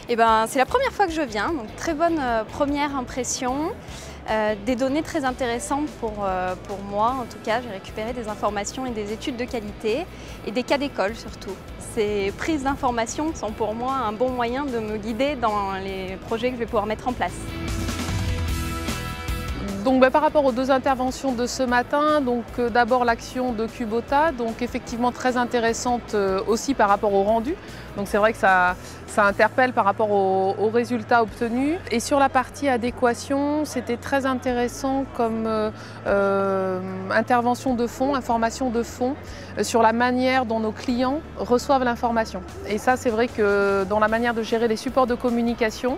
Eh ben, c'est la première fois que je viens, donc très bonne première impression. Des données très intéressantes pour moi, en tout cas. J'ai récupéré des informations et des études de qualité et des cas d'école surtout. Ces prises d'informations sont pour moi un bon moyen de me guider dans les projets que je vais pouvoir mettre en place. Donc, par rapport aux deux interventions de ce matin, d'abord l'action de Kubota, donc effectivement très intéressante aussi par rapport au rendu. Donc c'est vrai que ça interpelle par rapport aux résultats obtenus. Et sur la partie adéquation, c'était très intéressant comme intervention de fond, information de fond, sur la manière dont nos clients reçoivent l'information. Et ça, c'est vrai que dans la manière de gérer les supports de communication,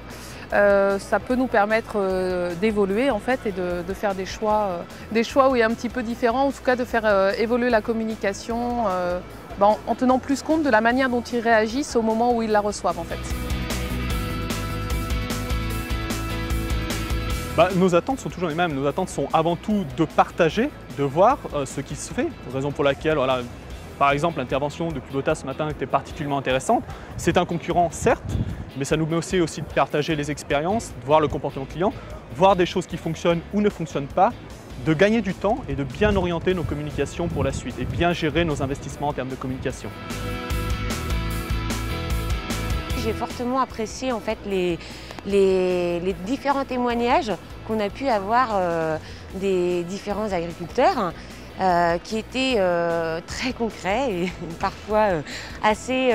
ça peut nous permettre d'évoluer en fait et de faire des choix où il y a un petit peu différents, en tout cas de faire évoluer la communication en tenant plus compte de la manière dont ils réagissent au moment où ils la reçoivent en fait. Nos attentes sont toujours les mêmes. Nos attentes sont avant tout de partager, de voir ce qui se fait, raison pour laquelle, voilà, par exemple, l'intervention de Kubota ce matin était particulièrement intéressante. C'est un concurrent, certes, mais ça nous met aussi de partager les expériences, de voir le comportement client, voir des choses qui fonctionnent ou ne fonctionnent pas, de gagner du temps et de bien orienter nos communications pour la suite et bien gérer nos investissements en termes de communication. J'ai fortement apprécié en fait les différents témoignages qu'on a pu avoir des différents agriculteurs qui étaient très concrets et parfois assez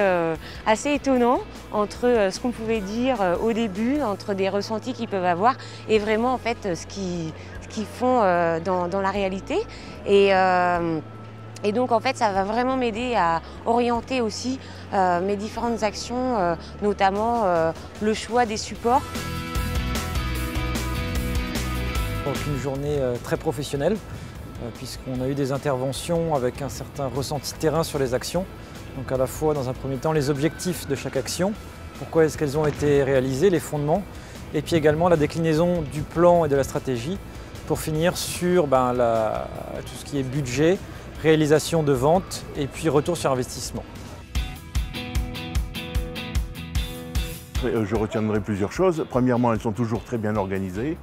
étonnants entre ce qu'on pouvait dire au début, entre des ressentis qu'ils peuvent avoir et vraiment en fait ce qu'ils font dans la réalité. Et donc en fait ça va vraiment m'aider à orienter aussi mes différentes actions, notamment le choix des supports. Donc une journée très professionnelle puisqu'on a eu des interventions avec un certain ressenti terrain sur les actions. Donc à la fois dans un premier temps les objectifs de chaque action, pourquoi est-ce qu'elles ont été réalisées, les fondements, et puis également la déclinaison du plan et de la stratégie pour finir sur tout ce qui est budget, réalisation de vente et puis retour sur investissement. Je retiendrai plusieurs choses. Premièrement, elles sont toujours très bien organisées.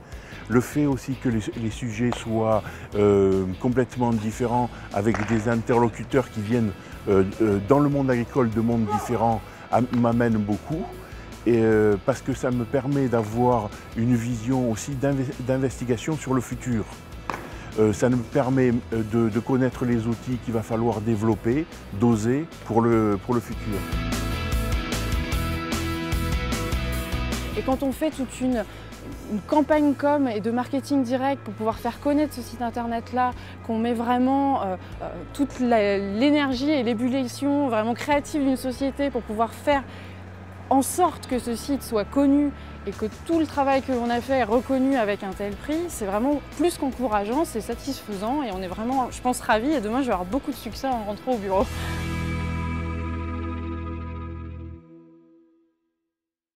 Le fait aussi que les sujets soient complètement différents avec des interlocuteurs qui viennent dans le monde agricole de mondes différents m'amène beaucoup. Et parce que ça me permet d'avoir une vision aussi d'investigation sur le futur. Ça me permet de connaître les outils qu'il va falloir développer, doser pour le futur. Et quand on fait toute une campagne com et de marketing direct pour pouvoir faire connaître ce site internet-là, qu'on met vraiment toute l'énergie et l'ébullition vraiment créative d'une société pour pouvoir faire en sorte que ce site soit connu et que tout le travail que l'on a fait est reconnu avec un tel prix, c'est vraiment plus qu'encourageant, c'est satisfaisant et on est vraiment, je pense, ravis et demain je vais avoir beaucoup de succès en rentrant au bureau.